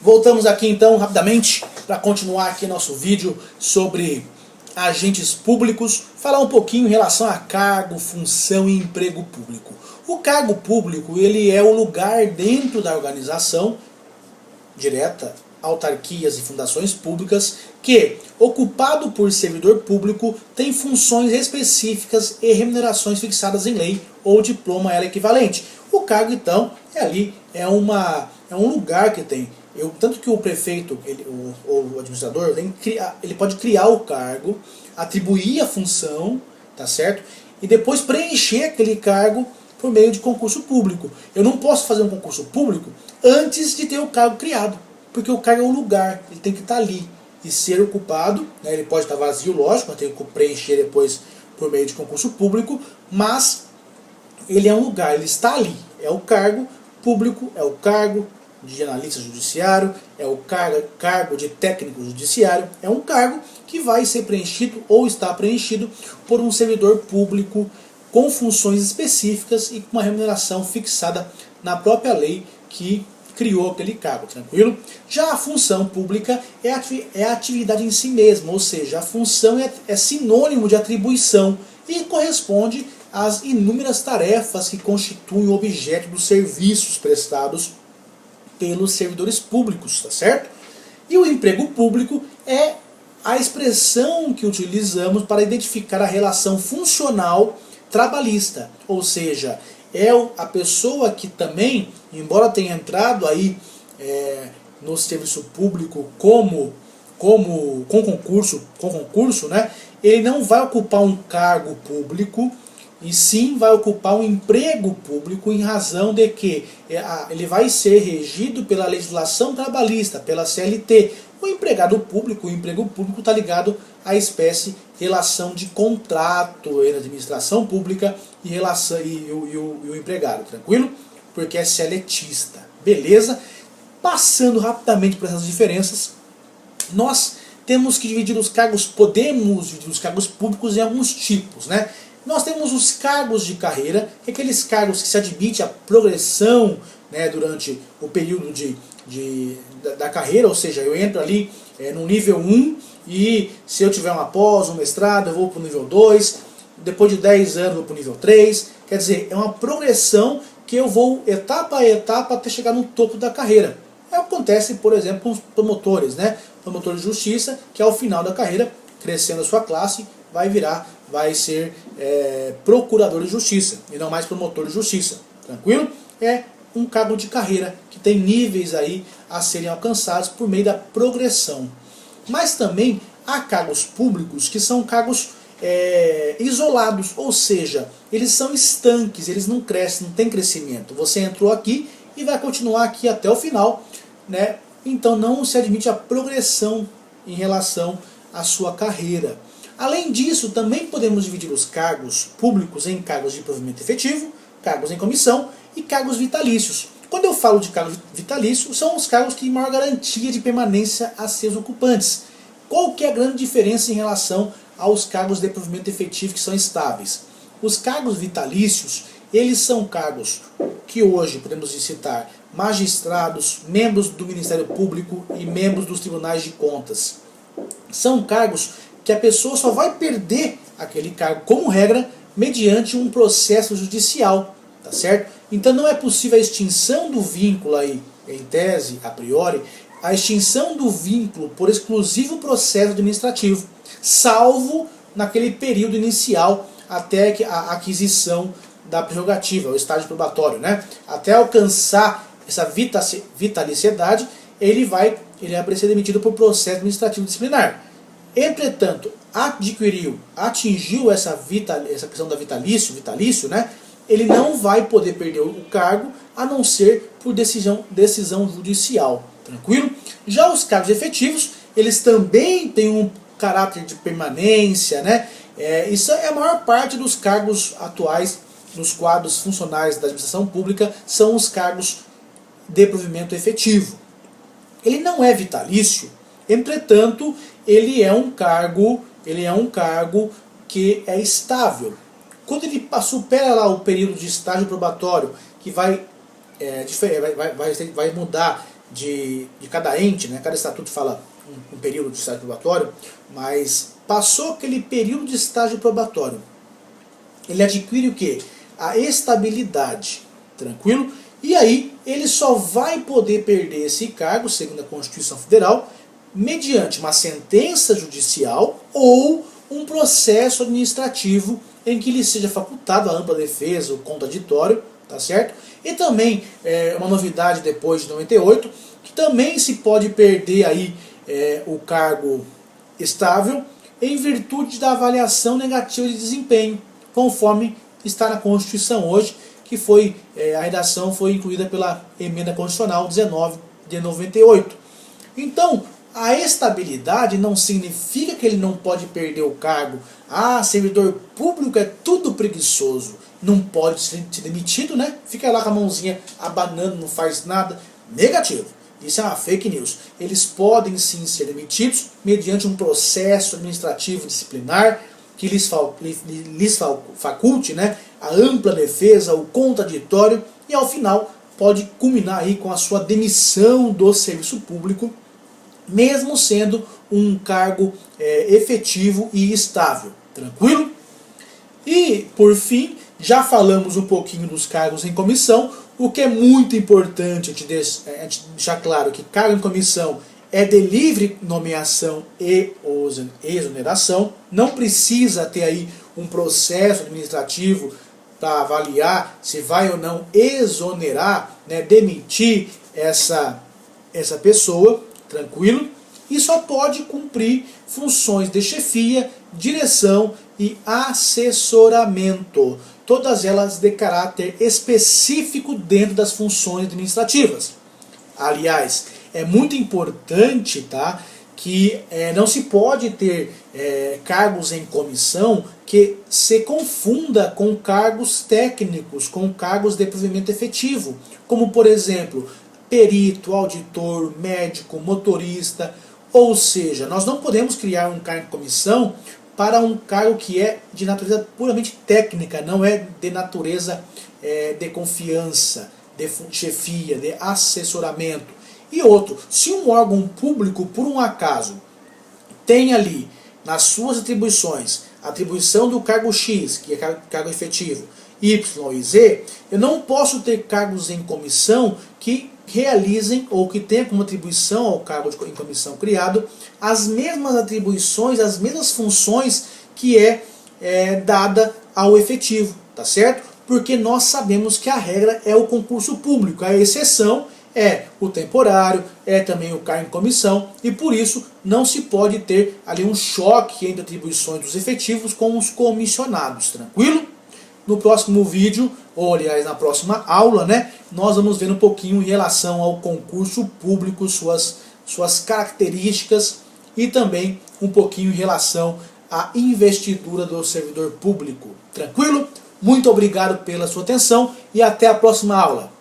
Voltamos aqui então rapidamente para continuar aqui nosso vídeo sobre agentes públicos, falar um pouquinho em relação a cargo, função e emprego público. O cargo público, ele é o lugar dentro da organização direta, autarquias e fundações públicas que, ocupado por servidor público, tem funções específicas e remunerações fixadas em lei ou diploma ela equivalente. O cargo então é um lugar que tem. Tanto que o prefeito, o administrador, ele pode criar o cargo, atribuir a função, tá certo? E depois preencher aquele cargo por meio de concurso público. Eu não posso fazer um concurso público antes de ter o cargo criado, porque o cargo é um lugar, ele tem que estar ali e ser ocupado, né? Ele pode estar vazio, lógico, mas tem que preencher depois por meio de concurso público, mas ele é um lugar, ele está ali, é o cargo público, é o cargo de analista judiciário, é o cargo de técnico judiciário, é um cargo que vai ser preenchido ou está preenchido por um servidor público com funções específicas e com uma remuneração fixada na própria lei que criou aquele cargo, tranquilo? Já a função pública é a atividade em si mesma, ou seja, a função é sinônimo de atribuição e corresponde às inúmeras tarefas que constituem o objeto dos serviços prestados pelos servidores públicos, tá certo? E o emprego público é a expressão que utilizamos para identificar a relação funcional trabalhista, ou seja, é a pessoa que também, embora tenha entrado aí no serviço público com concurso, né, ele não vai ocupar um cargo público, e sim vai ocupar um emprego público em razão de que ele vai ser regido pela legislação trabalhista, pela CLT. O empregado público, o emprego público está ligado à espécie relação de contrato na administração pública e o empregado, tranquilo? Porque é seletista, beleza? Passando rapidamente por essas diferenças, nós temos que podemos dividir os cargos públicos em alguns tipos, né? Nós temos os cargos de carreira, que é aqueles cargos que se admite a progressão, né, durante o período da carreira, ou seja, eu entro ali no nível 1 e se eu tiver uma pós, um mestrado, eu vou para o nível 2, depois de 10 anos eu vou para o nível 3, quer dizer, é uma progressão que eu vou etapa a etapa até chegar no topo da carreira. Acontece, por exemplo, com os promotores, né? Promotor de justiça, que ao final da carreira, crescendo a sua classe, vai ser procurador de justiça e não mais promotor de justiça, tranquilo? É um cargo de carreira que tem níveis aí a serem alcançados por meio da progressão. Mas também há cargos públicos que são cargos isolados, ou seja, eles são estanques, eles não crescem, não tem crescimento. Você entrou aqui e vai continuar aqui até o final, né? Então não se admite a progressão em relação à sua carreira. Além disso, também podemos dividir os cargos públicos em cargos de provimento efetivo, cargos em comissão e cargos vitalícios. Quando eu falo de cargos vitalícios, são os cargos que têm maior garantia de permanência a seus ocupantes. Qual que é a grande diferença em relação aos cargos de provimento efetivo que são estáveis? Os cargos vitalícios, eles são cargos que hoje podemos citar magistrados, membros do Ministério Público e membros dos tribunais de contas. São cargos que a pessoa só vai perder aquele cargo, como regra, mediante um processo judicial, tá certo? Então não é possível a extinção do vínculo aí, em tese, a priori, a extinção do vínculo por exclusivo processo administrativo, salvo naquele período inicial até a aquisição da prerrogativa, o estágio probatório, né? Até alcançar essa vitaliciedade, ele vai ser demitido por processo administrativo disciplinar. Entretanto, atingiu essa questão da vitalício, né? Ele não vai poder perder o cargo, a não ser por decisão judicial, tranquilo? Já os cargos efetivos, eles também têm um caráter de permanência, né? Isso é a maior parte dos cargos atuais nos quadros funcionais da administração pública, são os cargos de provimento efetivo. Ele não é vitalício, entretanto, ele é um cargo que é estável. Quando ele supera lá o período de estágio probatório, que vai mudar de cada ente, né? Cada estatuto fala um período de estágio probatório, mas passou aquele período de estágio probatório, ele adquire o quê? A estabilidade, tranquilo? E aí ele só vai poder perder esse cargo, segundo a Constituição Federal, mediante uma sentença judicial ou um processo administrativo em que lhe seja facultado a ampla defesa, o contraditório, tá certo? E também, uma novidade depois de 98, que também se pode perder aí o cargo estável em virtude da avaliação negativa de desempenho, conforme está na Constituição hoje, que foi, a redação foi incluída pela Emenda Constitucional 19 de 98. Então, a estabilidade não significa que ele não pode perder o cargo. Ah, servidor público é tudo preguiçoso, não pode ser demitido, né? Fica lá com a mãozinha abanando, não faz nada. Negativo. Isso é uma fake news. Eles podem sim ser demitidos mediante um processo administrativo disciplinar que lhes faculte, né, a ampla defesa, o contraditório, e ao final pode culminar aí com a sua demissão do serviço público, mesmo sendo um cargo efetivo e estável. Tranquilo? E, por fim, já falamos um pouquinho dos cargos em comissão. O que é muito importante a gente deixar claro que cargo em comissão é de livre nomeação e exoneração. Não precisa ter aí um processo administrativo para avaliar se vai ou não exonerar, né, demitir essa pessoa, tranquilo? E só pode cumprir funções de chefia, direção e assessoramento. Todas elas de caráter específico dentro das funções administrativas. Aliás, é muito importante, tá, que não se pode ter cargos em comissão que se confunda com cargos técnicos, com cargos de provimento efetivo, como por exemplo, perito, auditor, médico, motorista. Ou seja, nós não podemos criar um cargo em comissão para um cargo que é de natureza puramente técnica, não é de natureza de confiança, de chefia, de assessoramento. E outro, se um órgão público, por um acaso, tem ali, nas suas atribuições, a atribuição do cargo X, que é cargo efetivo, Y e Z, eu não posso ter cargos em comissão que realizem ou que tenham como atribuição ao cargo em comissão criado as mesmas atribuições, as mesmas funções que é dada ao efetivo, tá certo? Porque nós sabemos que a regra é o concurso público, a exceção é o temporário, é também o cargo em comissão, e por isso não se pode ter ali um choque entre atribuições dos efetivos com os comissionados, tranquilo? No próximo vídeo, ou aliás na próxima aula, né, nós vamos ver um pouquinho em relação ao concurso público, suas características, e também um pouquinho em relação à investidura do servidor público. Tranquilo? Muito obrigado pela sua atenção e até a próxima aula.